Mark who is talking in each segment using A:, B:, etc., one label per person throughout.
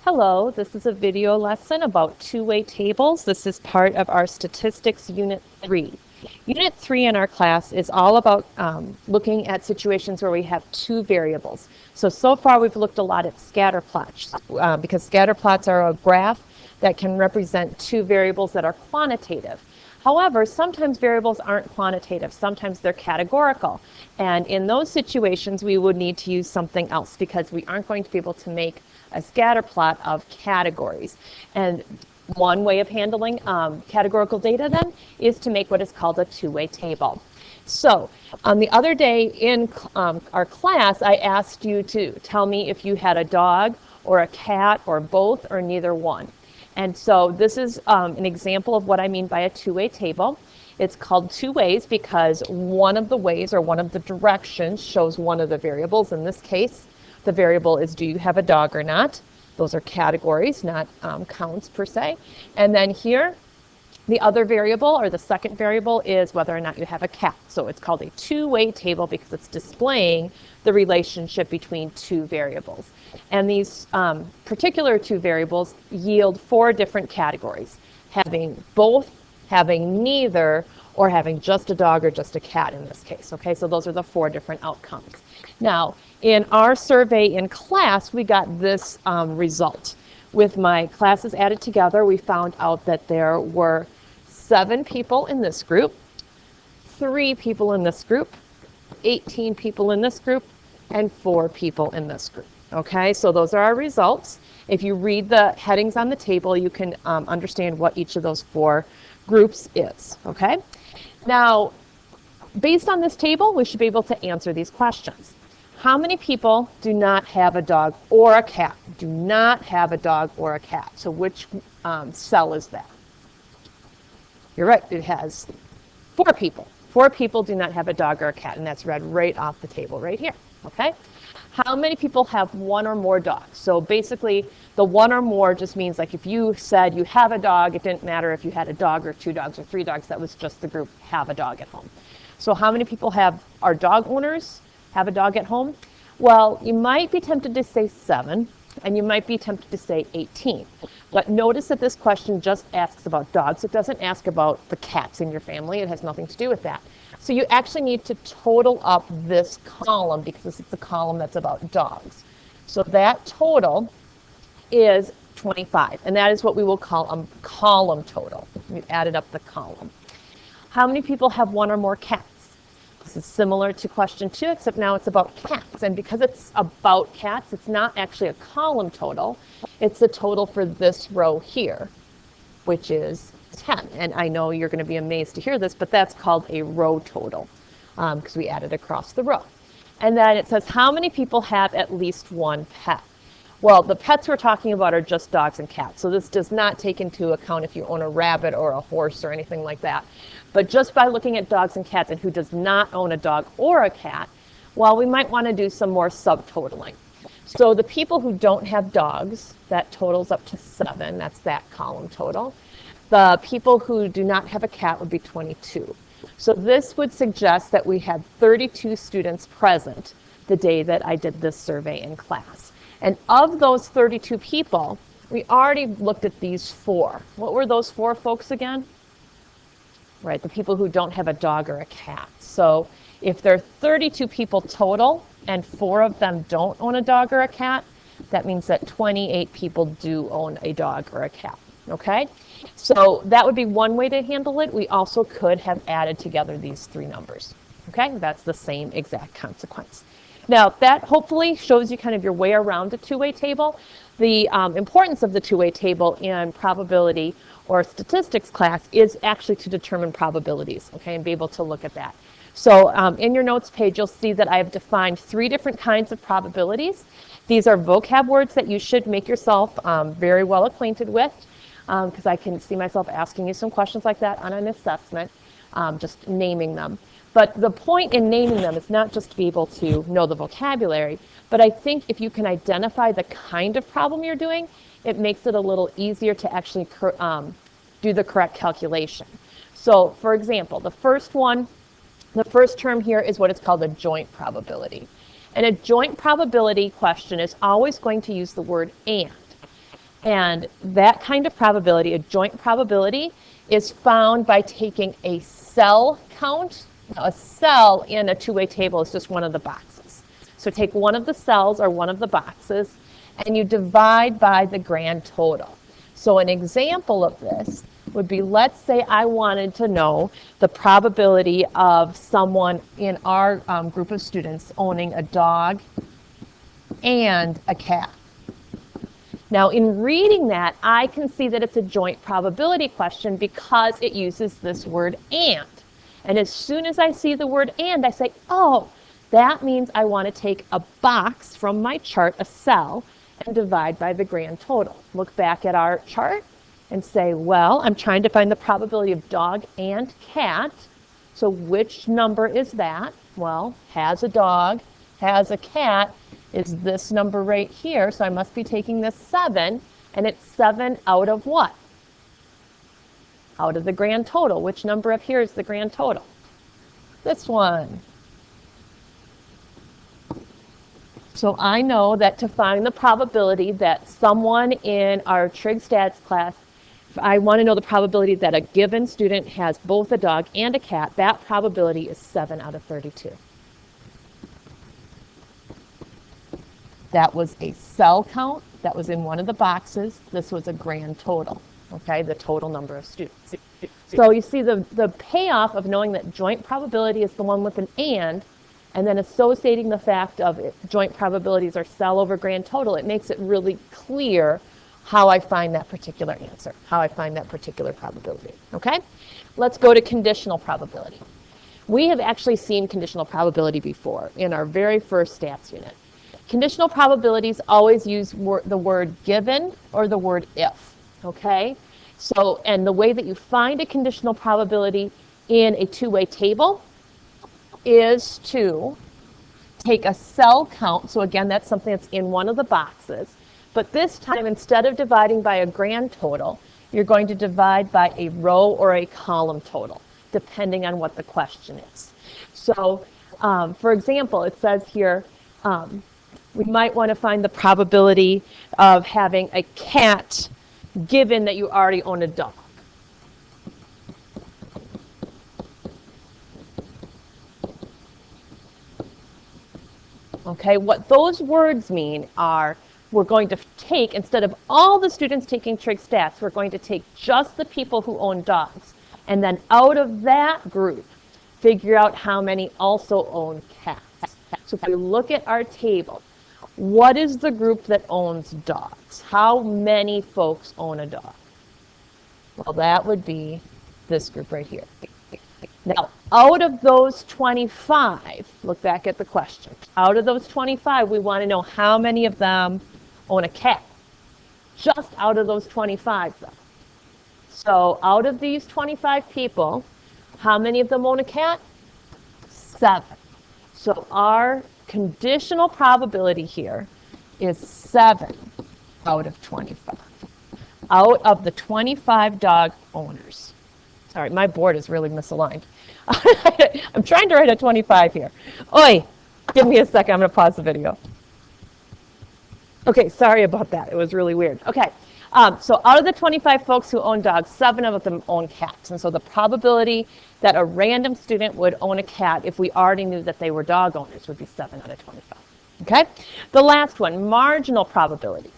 A: Hello, this is a video lesson about two-way tables. This is part of our Statistics Unit 3. Unit 3 in our class is all about looking at situations where we have two variables. So far we've looked a lot at scatter plots because scatter plots are a graph that can represent two variables that are quantitative. However, sometimes variables aren't quantitative. Sometimes they're categorical. And in those situations, we would need to use something else because we aren't going to be able to make a scatter plot of categories. And one way of handling categorical data then is to make what is called a two-way table. So the other day in our class, I asked you to tell me if you had a dog or a cat or both or neither one. And so this is an example of what I mean by a two-way table. It's called two ways because one of the ways or one of the directions shows one of the variables. In this case, the variable is do you have a dog or not. Those are categories, not counts per se. And then here, the other variable or the second variable is whether or not you have a cat. So it's called a two-way table because it's displaying the relationship between two variables. And these particular two variables yield four different categories: having both, having neither, or having just a dog or just a cat in this case. Okay, so those are the four different outcomes. Now, in our survey in class, we got this result. With my classes added together, we found out that there were 7 people in this group, 3 people in this group, 18 people in this group, and 4 people in this group. Okay, so those are our results. If you read the headings on the table, you can understand what each of those 4 groups is. Okay, now based on this table, we should be able to answer these questions. How many people do not have a dog or a cat? Do not have a dog or a cat. So which cell is that? You're right, it has 4 people. 4 people do not have a dog or a cat, and that's read right off the table right here. Okay? How many people have 1 or more dogs? So basically, the 1 or more just means like if you said you have a dog, it didn't matter if you had a dog or 2 dogs or 3 dogs, that was just the group have a dog at home. So how many people are dog owners, have a dog at home? Well, you might be tempted to say 7, and you might be tempted to say 18. But notice that this question just asks about dogs. It doesn't ask about the cats in your family. It has nothing to do with that. So you actually need to total up this column because this is the column that's about dogs. So that total is 25, and that is what we will call a column total. We added up the column. How many people have 1 or more cats? This is similar to question 2, except now it's about cats. And because it's about cats, it's not actually a column total. It's the total for this row here, which is 10. And I know you're going to be amazed to hear this, but that's called a row total because we added across the row. And then it says how many people have at least 1 pet? Well, the pets we're talking about are just dogs and cats. So this does not take into account if you own a rabbit or a horse or anything like that. But just by looking at dogs and cats and who does not own a dog or a cat, well, we might want to do some more subtotaling. So the people who don't have dogs, that totals up to 7. That's that column total. The people who do not have a cat would be 22. So this would suggest that we had 32 students present the day that I did this survey in class. And of those 32 people, we already looked at these 4. What were those 4 folks again? Right, the people who don't have a dog or a cat. So if there are 32 people total and 4 of them don't own a dog or a cat, that means that 28 people do own a dog or a cat. Okay? So that would be one way to handle it. We also could have added together these 3 numbers. Okay? That's the same exact consequence. Now, that hopefully shows you kind of your way around a two-way table. The importance of the two-way table in probability or statistics class is actually to determine probabilities, okay, and be able to look at that. So in your notes page, you'll see that I've defined 3 different kinds of probabilities. These are vocab words that you should make yourself very well acquainted with, because I can see myself asking you some questions like that on an assessment, just naming them. But the point in naming them is not just to be able to know the vocabulary, but I think if you can identify the kind of problem you're doing, it makes it a little easier to actually do the correct calculation. So, for example, the first term here is what is called a joint probability. And a joint probability question is always going to use the word and. And that kind of probability, a joint probability, is found by taking a cell count. Now, a cell in a two-way table is just one of the boxes. So take one of the cells or one of the boxes, and you divide by the grand total. So an example of this would be, let's say I wanted to know the probability of someone in our group of students owning a dog and a cat. Now, in reading that, I can see that it's a joint probability question because it uses this word and. And as soon as I see the word and, I say, oh, that means I want to take a box from my chart, a cell, and divide by the grand total. Look back at our chart and say, well, I'm trying to find the probability of dog and cat. So which number is that? Well, has a dog, has a cat, is this number right here. So I must be taking this 7, and it's 7 out of what? Out of the grand total. Which number up here is the grand total? This one. So I know that to find the probability that someone in our Trig Stats class, I want to know the probability that a given student has both a dog and a cat. That probability is 7 out of 32. That was a cell count that was in one of the boxes. This was a grand total, okay, the total number of students. So you see the payoff of knowing that joint probability is the one with an and then associating the fact of joint probabilities are cell over grand total, it makes it really clear how I find that particular answer, how I find that particular probability, okay? Let's go to conditional probability. We have actually seen conditional probability before in our very first stats unit. Conditional probabilities always use the word given or the word if, okay? So, and the way that you find a conditional probability in a two-way table is to take a cell count. So again, that's something that's in one of the boxes. But this time, instead of dividing by a grand total, you're going to divide by a row or a column total, depending on what the question is. So, for example, it says here, we might want to find the probability of having a cat given that you already own a dog. Okay, what those words mean are we're going to take, instead of all the students taking trig stats, we're going to take just the people who own dogs. And then out of that group, figure out how many also own cats. So if we look at our table, what is the group that owns dogs? How many folks own a dog? Well, that would be this group right here. Now, out of those 25, look back at the question. Out of those 25, we want to know how many of them own a cat. Just out of those 25, though. So out of these 25 people, how many of them own a cat? 7. So our conditional probability here is 7 out of 25. Out of the 25 dog owners. Sorry, my board is really misaligned. I'm trying to write a 25 here. Oi, give me a second. I'm going to pause the video. Okay, sorry about that. It was really weird. Okay, so out of the 25 folks who own dogs, 7 of them own cats. And so the probability that a random student would own a cat if we already knew that they were dog owners would be 7 out of 25. Okay, the last one, marginal probabilities.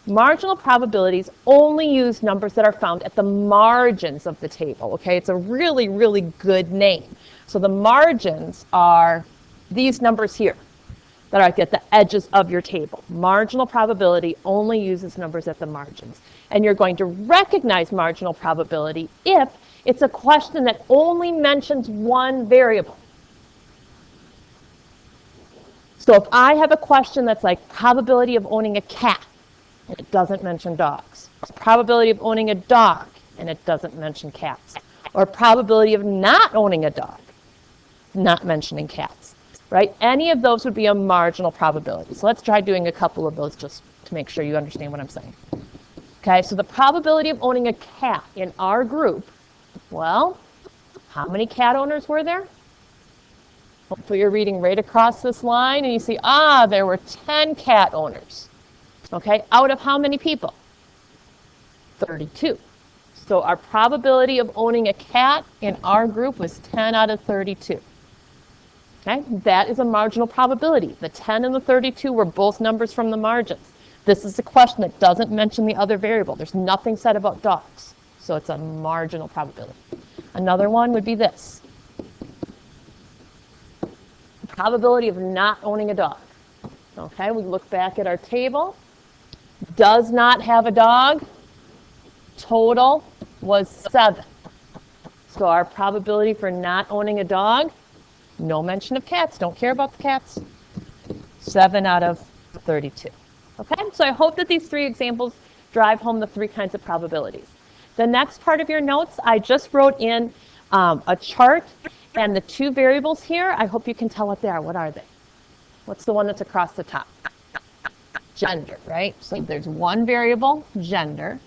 A: Marginal probabilities only use numbers that are found at the margins of the table, okay? It's a really, really good name. So the margins are these numbers here that are at the edges of your table. Marginal probability only uses numbers at the margins. And you're going to recognize marginal probability if it's a question that only mentions one variable. So if I have a question that's like probability of owning a cat, and it doesn't mention dogs. Probability of owning a dog, and it doesn't mention cats. Or probability of not owning a dog, not mentioning cats, right? Any of those would be a marginal probability. So let's try doing a couple of those just to make sure you understand what I'm saying. Okay, so the probability of owning a cat in our group, well, how many cat owners were there? Hopefully you're reading right across this line and you see, there were 10 cat owners. Okay, out of how many people? 32. So our probability of owning a cat in our group was 10 out of 32. Okay, that is a marginal probability. The 10 and the 32 were both numbers from the margins. This is a question that doesn't mention the other variable. There's nothing said about dogs. So it's a marginal probability. Another one would be this. Probability of not owning a dog. Okay, we look back at our table. Does not have a dog. Total was 7. So our probability for not owning a dog, no mention of cats, don't care about the cats, 7 out of 32. Okay, so I hope that these 3 examples drive home the 3 kinds of probabilities. The next part of your notes, I just wrote in a chart, and the 2 variables here, I hope you can tell what they are. What are they? What's the one that's across the top? Gender, right? So there's one variable, gender,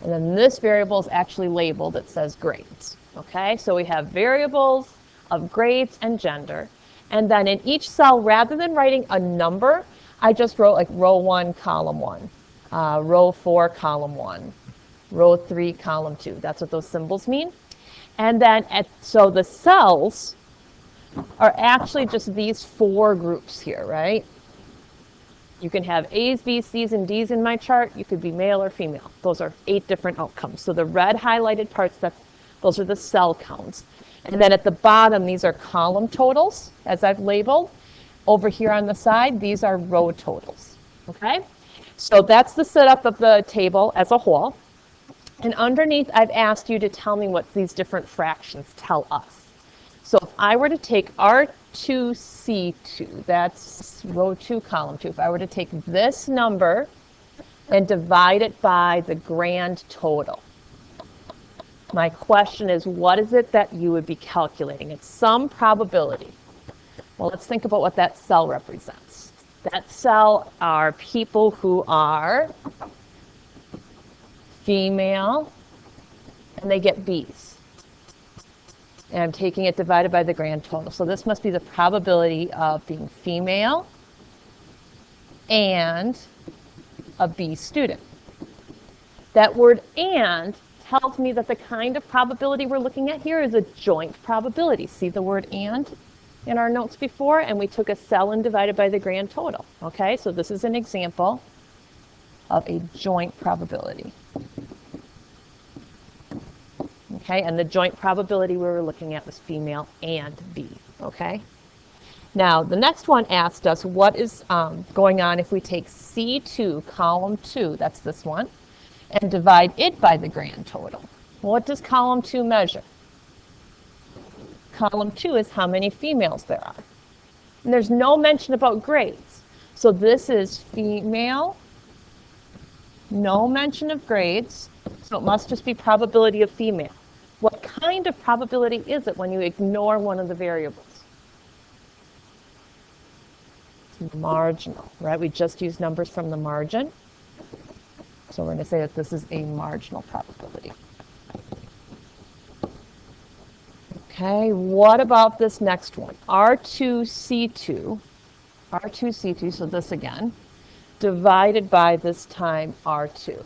A: and then this variable is actually labeled. It says grades. Okay, so we have variables of grades and gender. And then in each cell, rather than writing a number, I just wrote like row 1, column 1, row 4, column 1, row 3, column 2. That's what those symbols mean. And then, so the cells are actually just these 4 groups here, right? You can have A's, B's, C's, and D's in my chart. You could be male or female. Those are 8 different outcomes. So the red highlighted parts, those are the cell counts. And then at the bottom, these are column totals, as I've labeled. Over here on the side, these are row totals. Okay? So that's the setup of the table as a whole. And underneath, I've asked you to tell me what these different fractions tell us. So if I were to take R2C2, that's row 2, column 2, if I were to take this number and divide it by the grand total, my question is, what is it that you would be calculating? It's some probability. Well, let's think about what that cell represents. That cell are people who are female, and they get B's. And I'm taking it divided by the grand total. So this must be the probability of being female and a B student. That word "and" tells me that the kind of probability we're looking at here is a joint probability. See the word "and" in our notes before? And we took a cell and divided by the grand total. Okay, so this is an example of a joint probability. Okay, and the joint probability we were looking at was female and B. Okay? Now, the next one asked us what is going on if we take C2, column 2, that's this one, and divide it by the grand total. What does column 2 measure? Column 2 is how many females there are. And there's no mention about grades. So this is female, no mention of grades, so it must just be probability of female. What kind of probability is it when you ignore one of the variables? It's marginal, right? We just use numbers from the margin. So we're going to say that this is a marginal probability. Okay, what about this next one? R2C2, so this again, divided by this time R2.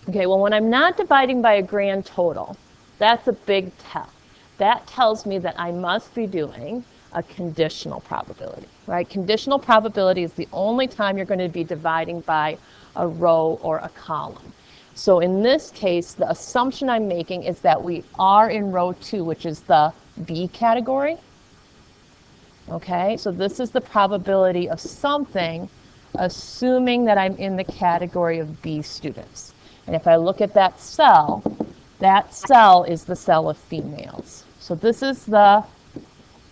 A: Okay, well, when I'm not dividing by a grand total, that's a big tell. That tells me that I must be doing a conditional probability, right? Conditional probability is the only time you're going to be dividing by a row or a column. So in this case, the assumption I'm making is that we are in row 2, which is the B category. Okay, so this is the probability of something, assuming that I'm in the category of B students. And if I look at that cell is the cell of females. So this is the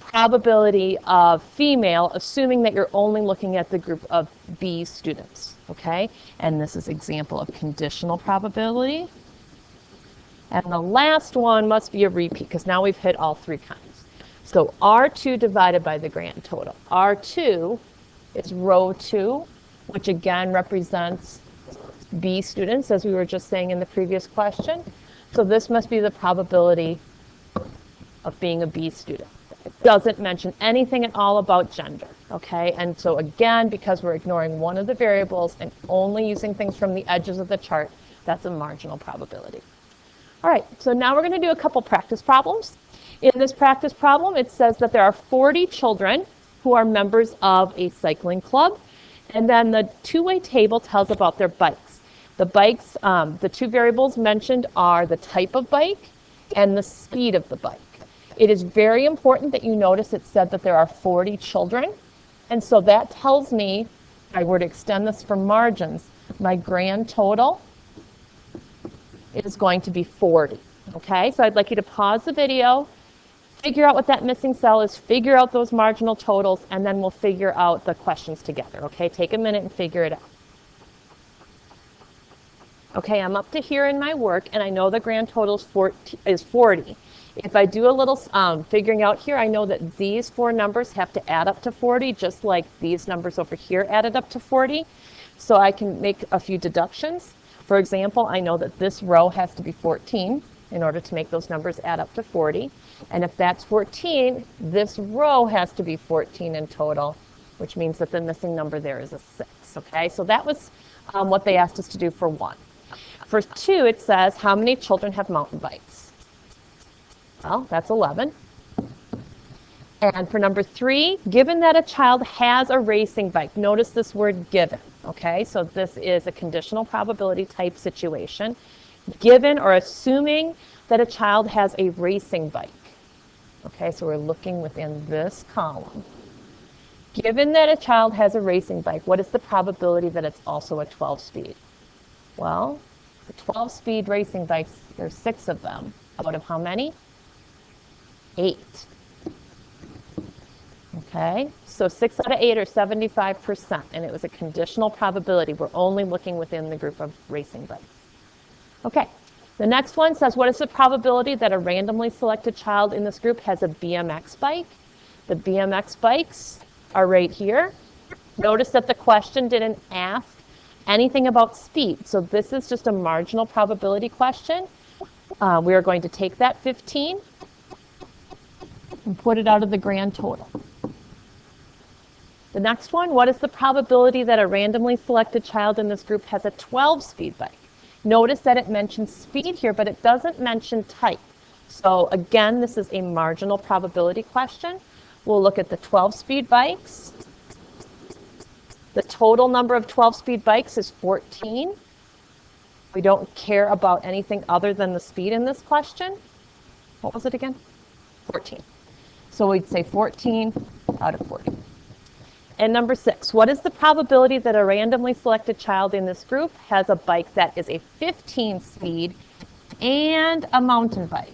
A: probability of female, assuming that you're only looking at the group of B students, okay? And this is example of conditional probability. And the last one must be a repeat, because now we've hit all 3 kinds. So R2 divided by the grand total. R2 is row 2, which again represents B students, as we were just saying in the previous question. So this must be the probability of being a B student. doesn't mention anything at all about gender, okay? And so again, because we're ignoring one of the variables and only using things from the edges of the chart, that's a marginal probability. All right, so now we're going to do a couple practice problems. In this practice problem, it says that there are 40 children who are members of a cycling club, and then the two-way table tells about their bikes. The bikes, the two variables mentioned are the type of bike and the speed of the bike. It is very important that you notice it said that there are 40 children, and so that tells me, if I were to extend this for margins, my grand total is going to be 40, okay? So I'd like you to pause the video, figure out what that missing cell is, figure out those marginal totals, and then we'll figure out the questions together, okay? Take a minute and figure it out. Okay, I'm up to here in my work, and I know the grand total is 40. If I do a little figuring out here, I know that these four numbers have to add up to 40, just like these numbers over here added up to 40. So I can make a few deductions. For example, I know that this row has to be 14 in order to make those numbers add up to 40. And if that's 14, this row has to be 14 in total, which means that the missing number there is a 6. Okay, so that was what they asked us to do for 1. For 2, it says, how many children have mountain bikes? Well, that's 11. And for number 3, given that a child has a racing bike, notice this word given, okay? So this is a conditional probability type situation. Given or assuming that a child has a racing bike. Okay, so we're looking within this column. Given that a child has a racing bike, what is the probability that it's also a 12-speed? Well, the 12-speed racing bikes, there's 6 of them. Out of how many? 8. Okay, so 6 out of 8 are 75%, and it was a conditional probability. We're only looking within the group of racing bikes. Okay, the next one says, what is the probability that a randomly selected child in this group has a BMX bike? The BMX bikes are right here. Notice that the question didn't ask anything about speed, so this is just a marginal probability question. We are going to take that 15 and put it out of the grand total. The next one, what is the probability that a randomly selected child in this group has a 12-speed bike? Notice that it mentions speed here, but it doesn't mention type. So again, this is a marginal probability question. We'll look at the 12-speed bikes. The total number of 12-speed bikes is 14. We don't care about anything other than the speed in this question. What was it again? 14. So we'd say 14 out of 40. And number 6, what is the probability that a randomly selected child in this group has a bike that is a 15-speed and a mountain bike?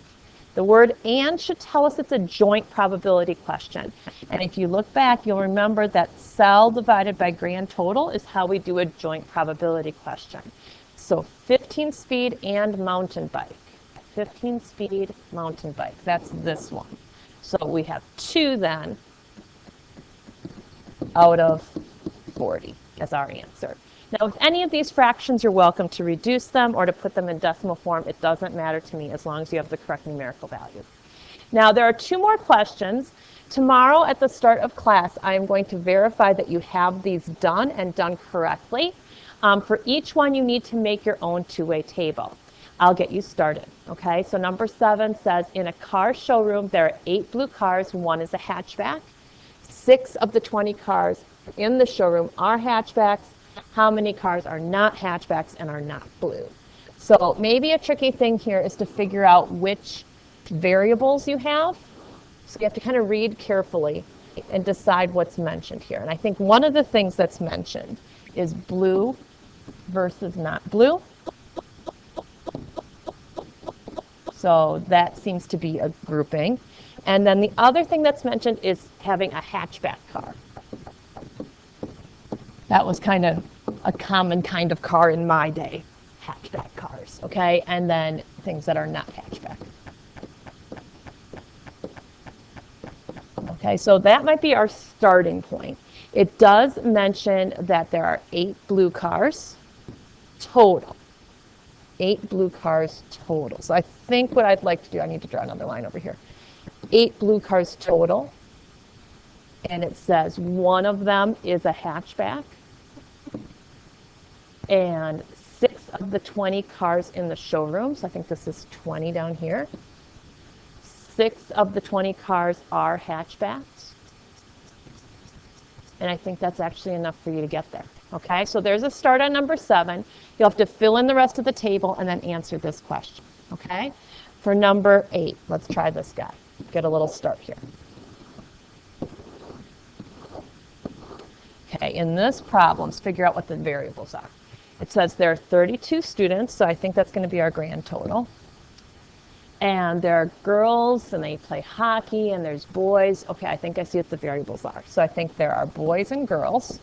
A: The word and should tell us it's a joint probability question. And if you look back, you'll remember that cell divided by grand total is how we do a joint probability question. So 15-speed and mountain bike. 15-speed mountain bike. That's this one. So we have 2 then out of 40 as our answer. Now, with any of these fractions, you're welcome to reduce them or to put them in decimal form. It doesn't matter to me as long as you have the correct numerical value. Now, there are 2 more questions. Tomorrow at the start of class, I am going to verify that you have these done and done correctly. For each one, you need to make your own two-way table. I'll get you started, okay? So number 7 says, in a car showroom, there are 8 blue cars, 1 is a hatchback. 6 of the 20 cars in the showroom are hatchbacks. How many cars are not hatchbacks and are not blue? So maybe a tricky thing here is to figure out which variables you have. So you have to kind of read carefully and decide what's mentioned here. And I think one of the things that's mentioned is blue versus not blue. So that seems to be a grouping. And then the other thing that's mentioned is having a hatchback car. That was kind of a common kind of car in my day, hatchback cars, okay? And then things that are not hatchback. Okay, so that might be our starting point. It does mention that there are 8 blue cars total. 8 blue cars total. So I think what I'd like to do, I need to draw another line over here. 8 blue cars total, and it says one of them is a hatchback, and 6 of the 20 cars in the showroom, so I think this is 20 down here, 6 of the 20 cars are hatchbacks, and I think that's actually enough for you to get there. Okay, so there's a start on number 7. You'll have to fill in the rest of the table and then answer this question. Okay, for number 8, let's try this guy. Get a little start here. Okay, in this problem, let's figure out what the variables are. It says there are 32 students, so I think that's going to be our grand total. And there are girls, and they play hockey, and there's boys. Okay, I think I see what the variables are. So I think there are boys and girls.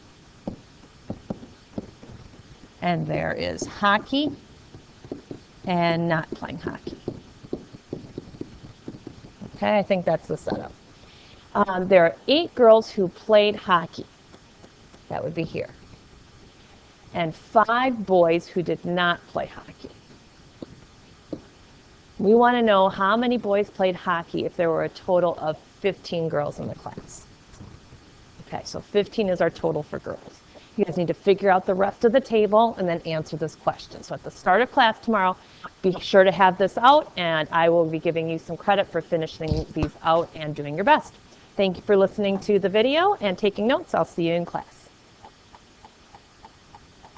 A: And there is hockey and not playing hockey. Okay, I think that's the setup. There are 8 girls who played hockey. That would be here. And 5 boys who did not play hockey. We want to know how many boys played hockey if there were a total of 15 girls in the class. Okay, so 15 is our total for girls. You guys need to figure out the rest of the table and then answer this question. So at the start of class tomorrow, be sure to have this out, and I will be giving you some credit for finishing these out and doing your best. Thank you for listening to the video and taking notes. I'll see you in class.